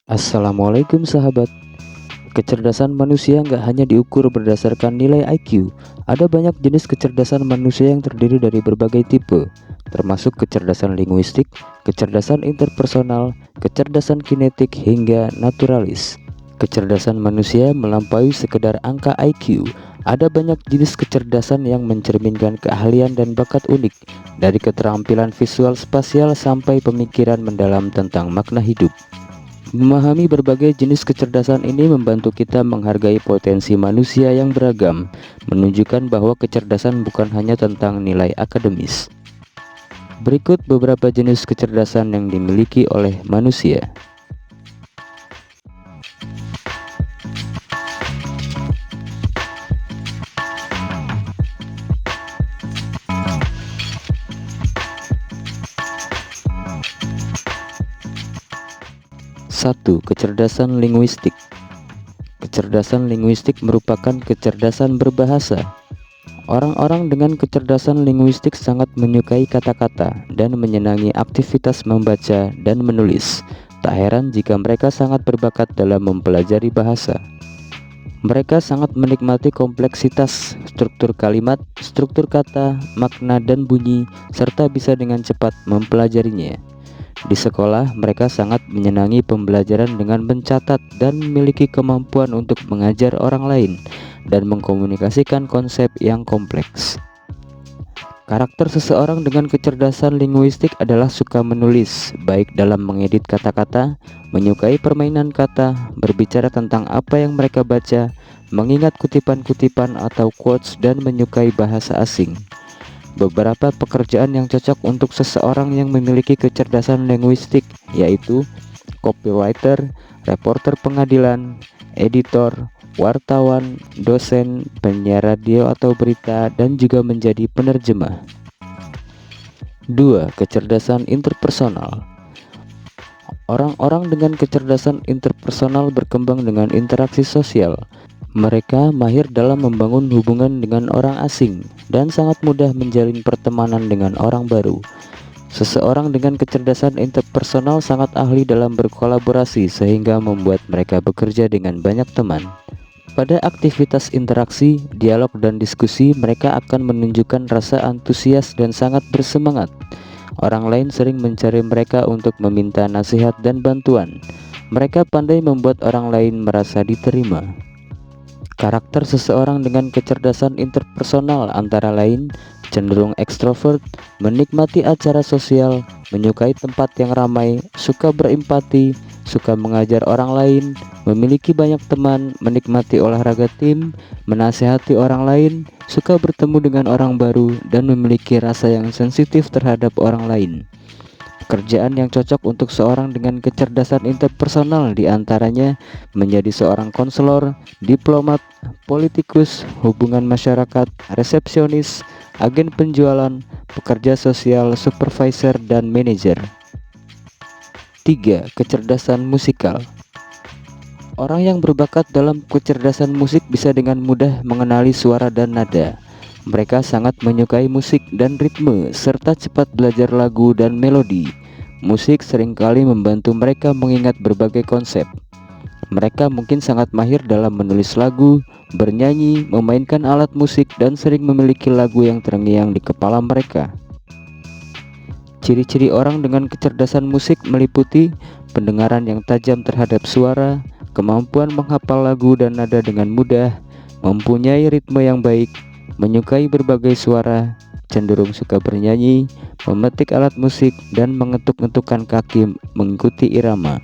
Assalamualaikum sahabat. Kecerdasan manusia nggak hanya diukur berdasarkan nilai IQ. Ada banyak jenis kecerdasan manusia yang terdiri dari berbagai tipe, termasuk kecerdasan linguistik, kecerdasan interpersonal, kecerdasan kinetik, hingga naturalis. Kecerdasan manusia melampaui sekedar angka IQ. Ada banyak jenis kecerdasan yang mencerminkan keahlian dan bakat unik, dari keterampilan visual spasial sampai pemikiran mendalam tentang makna hidup. Memahami berbagai jenis kecerdasan ini membantu kita menghargai potensi manusia yang beragam, menunjukkan bahwa kecerdasan bukan hanya tentang nilai akademis. Berikut beberapa jenis kecerdasan yang dimiliki oleh manusia. Satu, kecerdasan linguistik. Kecerdasan linguistik merupakan kecerdasan berbahasa. Orang-orang dengan kecerdasan linguistik sangat menyukai kata-kata dan menyenangi aktivitas membaca dan menulis. Tak heran jika mereka sangat berbakat dalam mempelajari bahasa. Mereka sangat menikmati kompleksitas struktur kalimat, struktur kata, makna, dan bunyi, serta bisa dengan cepat mempelajarinya. Di sekolah, mereka sangat menyenangi pembelajaran dengan mencatat dan memiliki kemampuan untuk mengajar orang lain dan mengkomunikasikan konsep yang kompleks. Karakter seseorang dengan kecerdasan linguistik adalah suka menulis, baik dalam mengedit kata-kata, menyukai permainan kata, berbicara tentang apa yang mereka baca, mengingat kutipan-kutipan atau quotes, dan menyukai bahasa asing. Beberapa pekerjaan yang cocok untuk seseorang yang memiliki kecerdasan linguistik yaitu copywriter, reporter pengadilan, editor, wartawan, dosen, penyiar radio atau berita, dan juga menjadi penerjemah. 2. Kecerdasan interpersonal. Orang-orang dengan kecerdasan interpersonal berkembang dengan interaksi sosial. Mereka mahir dalam membangun hubungan dengan orang asing dan sangat mudah menjalin pertemanan dengan orang baru. Seseorang dengan kecerdasan interpersonal sangat ahli dalam berkolaborasi sehingga membuat mereka bekerja dengan banyak teman. Pada aktivitas interaksi, dialog, dan diskusi, mereka akan menunjukkan rasa antusias dan sangat bersemangat. Orang lain sering mencari mereka untuk meminta nasihat dan bantuan. Mereka pandai membuat orang lain merasa diterima. Karakter seseorang dengan kecerdasan interpersonal antara lain cenderung ekstrovert, menikmati acara sosial, menyukai tempat yang ramai, suka berempati, suka mengajar orang lain, memiliki banyak teman, menikmati olahraga tim, menasehati orang lain, suka bertemu dengan orang baru, dan memiliki rasa yang sensitif terhadap orang lain. Pekerjaan yang cocok untuk seorang dengan kecerdasan interpersonal diantaranya menjadi seorang konselor, diplomat, politikus, hubungan masyarakat, resepsionis, agen penjualan, pekerja sosial, supervisor, dan manajer. 3. Kecerdasan musikal. Orang yang berbakat dalam kecerdasan musik bisa dengan mudah mengenali suara dan nada. Mereka sangat menyukai musik dan ritme, serta cepat belajar lagu dan melodi. Musik seringkali membantu mereka mengingat berbagai konsep. Mereka mungkin sangat mahir dalam menulis lagu, bernyanyi, memainkan alat musik, dan sering memiliki lagu yang terngiang di kepala mereka. Ciri-ciri orang dengan kecerdasan musik meliputi pendengaran yang tajam terhadap suara, kemampuan menghafal lagu dan nada dengan mudah, mempunyai ritme yang baik, menyukai berbagai suara, cenderung suka bernyanyi, memetik alat musik, dan mengetuk-ngetukkan kaki mengikuti irama.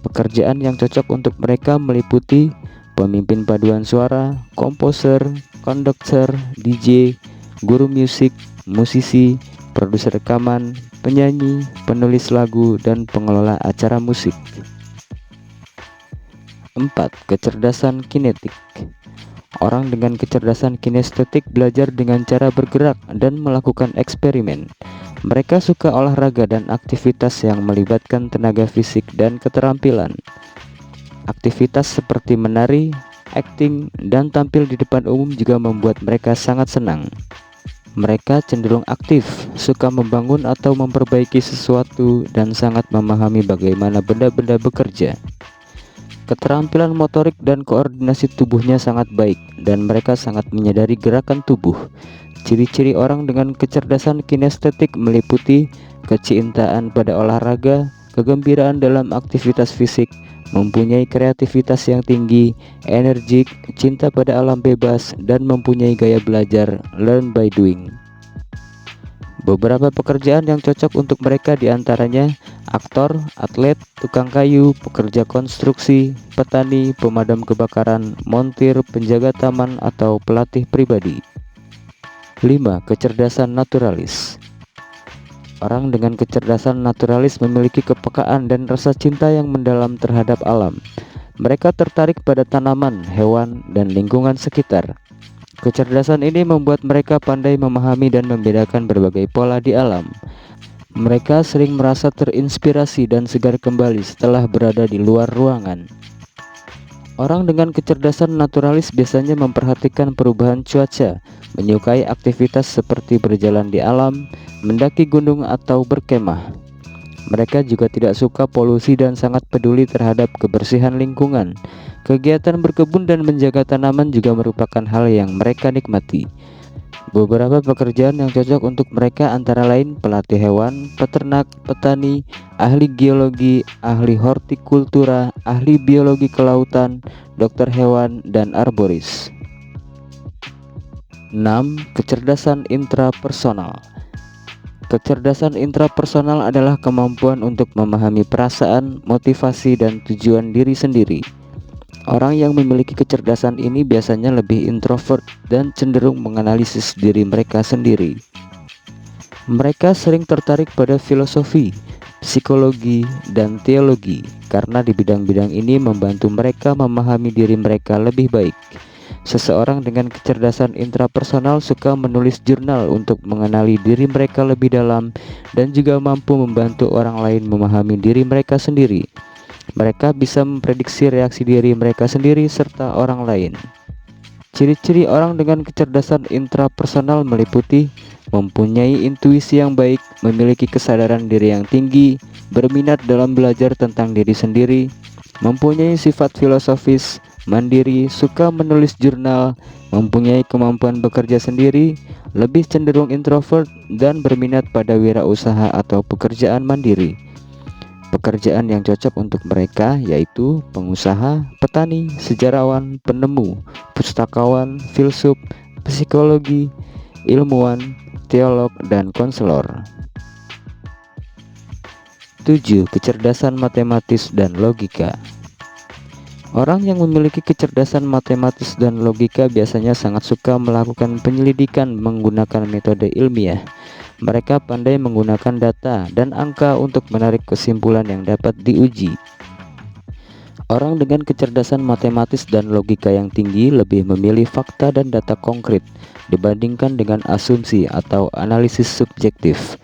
Pekerjaan yang cocok untuk mereka meliputi pemimpin paduan suara, komposer, konduktor, DJ, guru musik, musisi, produser rekaman, penyanyi, penulis lagu, dan pengelola acara musik. 4. Kecerdasan kinetik. Orang dengan kecerdasan kinestetik belajar dengan cara bergerak dan melakukan eksperimen. Mereka suka olahraga dan aktivitas yang melibatkan tenaga fisik dan keterampilan. Aktivitas seperti menari, akting, dan tampil di depan umum juga membuat mereka sangat senang. Mereka cenderung aktif, suka membangun atau memperbaiki sesuatu, dan sangat memahami bagaimana benda-benda bekerja. Keterampilan motorik dan koordinasi tubuhnya sangat baik, dan mereka sangat menyadari gerakan tubuh. Ciri-ciri orang dengan kecerdasan kinestetik meliputi kecintaan pada olahraga, kegembiraan dalam aktivitas fisik, mempunyai kreativitas yang tinggi, energik, cinta pada alam bebas, dan mempunyai gaya belajar learn by doing. Beberapa pekerjaan yang cocok untuk mereka diantaranya aktor, atlet, tukang kayu, pekerja konstruksi, petani, pemadam kebakaran, montir, penjaga taman, atau pelatih pribadi. 5. Kecerdasan naturalis. Orang dengan kecerdasan naturalis memiliki kepekaan dan rasa cinta yang mendalam terhadap alam. Mereka tertarik pada tanaman, hewan, dan lingkungan sekitar. Kecerdasan ini membuat mereka pandai memahami dan membedakan berbagai pola di alam. Mereka sering merasa terinspirasi dan segar kembali setelah berada di luar ruangan. Orang dengan kecerdasan naturalis biasanya memperhatikan perubahan cuaca, menyukai aktivitas seperti berjalan di alam, mendaki gunung, atau berkemah. Mereka juga tidak suka polusi dan sangat peduli terhadap kebersihan lingkungan. Kegiatan berkebun dan menjaga tanaman juga merupakan hal yang mereka nikmati. Beberapa pekerjaan yang cocok untuk mereka antara lain pelatih hewan, peternak, petani, ahli geologi, ahli hortikultura, ahli biologi kelautan, dokter hewan, dan arboris. 6. Kecerdasan intrapersonal. Kecerdasan intrapersonal adalah kemampuan untuk memahami perasaan, motivasi, dan tujuan diri sendiri. Orang yang memiliki kecerdasan ini biasanya lebih introvert dan cenderung menganalisis diri mereka sendiri. Mereka sering tertarik pada filosofi, psikologi, dan teologi karena di bidang-bidang ini membantu mereka memahami diri mereka lebih baik. Seseorang dengan kecerdasan intrapersonal suka menulis jurnal untuk mengenali diri mereka lebih dalam dan juga mampu membantu orang lain memahami diri mereka sendiri. Mereka bisa memprediksi reaksi diri mereka sendiri serta orang lain. Ciri-ciri orang dengan kecerdasan intrapersonal meliputi mempunyai intuisi yang baik, memiliki kesadaran diri yang tinggi, berminat dalam belajar tentang diri sendiri, mempunyai sifat filosofis, mandiri, suka menulis jurnal, mempunyai kemampuan bekerja sendiri, lebih cenderung introvert, dan berminat pada wirausaha atau pekerjaan mandiri. Pekerjaan yang cocok untuk mereka yaitu pengusaha, petani, sejarawan, penemu, pustakawan, filsuf, psikologi, ilmuwan, teolog, dan konselor. 7. Kecerdasan matematis dan logika. Orang yang memiliki kecerdasan matematis dan logika biasanya sangat suka melakukan penyelidikan menggunakan metode ilmiah. Mereka pandai menggunakan data dan angka untuk menarik kesimpulan yang dapat diuji. Orang dengan kecerdasan matematis dan logika yang tinggi lebih memilih fakta dan data konkret dibandingkan dengan asumsi atau analisis subjektif.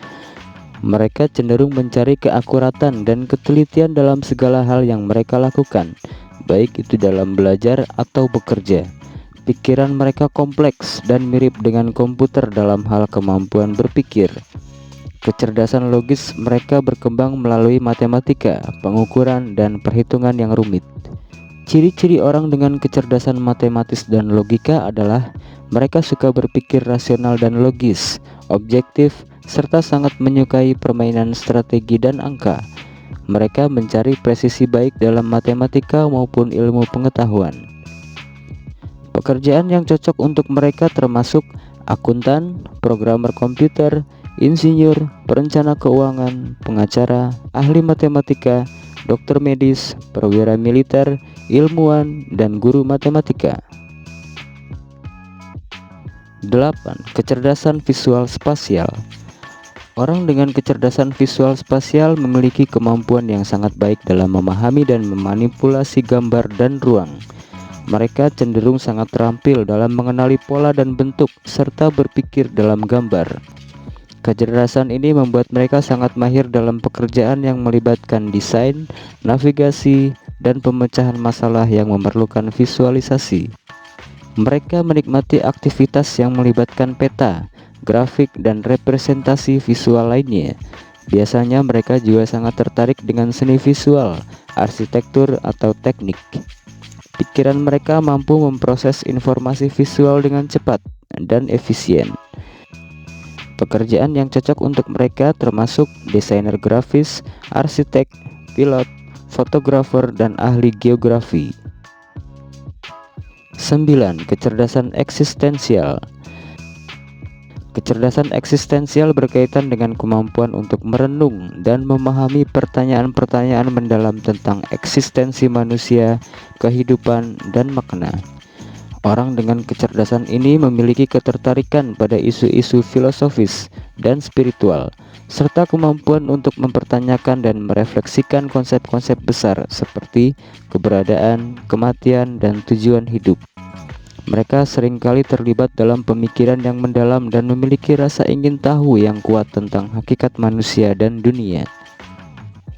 Mereka cenderung mencari keakuratan dan ketelitian dalam segala hal yang mereka lakukan, baik itu dalam belajar atau bekerja. Pikiran mereka kompleks dan mirip dengan komputer dalam hal kemampuan berpikir. Kecerdasan logis mereka berkembang melalui matematika, pengukuran, dan perhitungan yang rumit. Ciri-ciri orang dengan kecerdasan matematis dan logika adalah mereka suka berpikir rasional dan logis, objektif, serta sangat menyukai permainan strategi dan angka. Mereka mencari presisi baik dalam matematika maupun ilmu pengetahuan. Pekerjaan yang cocok untuk mereka termasuk akuntan, programmer komputer, insinyur, perencana keuangan, pengacara, ahli matematika, dokter medis, perwira militer, ilmuwan, dan guru matematika. 8. Kecerdasan visual spasial. Orang dengan kecerdasan visual spasial memiliki kemampuan yang sangat baik dalam memahami dan memanipulasi gambar dan ruang. Mereka cenderung sangat terampil dalam mengenali pola dan bentuk serta berpikir dalam gambar. Kecerdasan ini membuat mereka sangat mahir dalam pekerjaan yang melibatkan desain, navigasi, dan pemecahan masalah yang memerlukan visualisasi. Mereka menikmati aktivitas yang melibatkan peta, grafik, dan representasi visual lainnya. Biasanya mereka juga sangat tertarik dengan seni visual, arsitektur, atau teknik. Pikiran mereka mampu memproses informasi visual dengan cepat dan efisien. Pekerjaan yang cocok untuk mereka termasuk desainer grafis, arsitek, pilot, fotografer, dan ahli geografi. 9. Kecerdasan eksistensial. Kecerdasan eksistensial berkaitan dengan kemampuan untuk merenung dan memahami pertanyaan-pertanyaan mendalam tentang eksistensi manusia, kehidupan, dan makna. Orang dengan kecerdasan ini memiliki ketertarikan pada isu-isu filosofis dan spiritual, serta kemampuan untuk mempertanyakan dan merefleksikan konsep-konsep besar seperti keberadaan, kematian, dan tujuan hidup. Mereka seringkali terlibat dalam pemikiran yang mendalam dan memiliki rasa ingin tahu yang kuat tentang hakikat manusia dan dunia.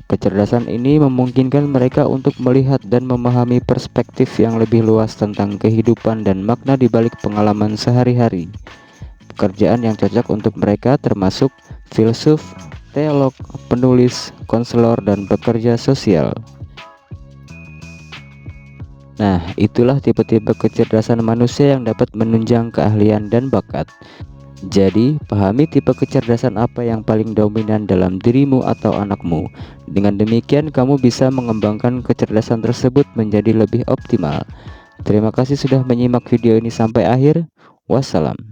Kecerdasan ini memungkinkan mereka untuk melihat dan memahami perspektif yang lebih luas tentang kehidupan dan makna di balik pengalaman sehari-hari. Pekerjaan yang cocok untuk mereka termasuk filsuf, teolog, penulis, konselor, dan pekerja sosial. Nah, itulah tipe-tipe kecerdasan manusia yang dapat menunjang keahlian dan bakat. Jadi, pahami tipe kecerdasan apa yang paling dominan dalam dirimu atau anakmu. Dengan demikian, kamu bisa mengembangkan kecerdasan tersebut menjadi lebih optimal. Terima kasih sudah menyimak video ini sampai akhir. Wassalam.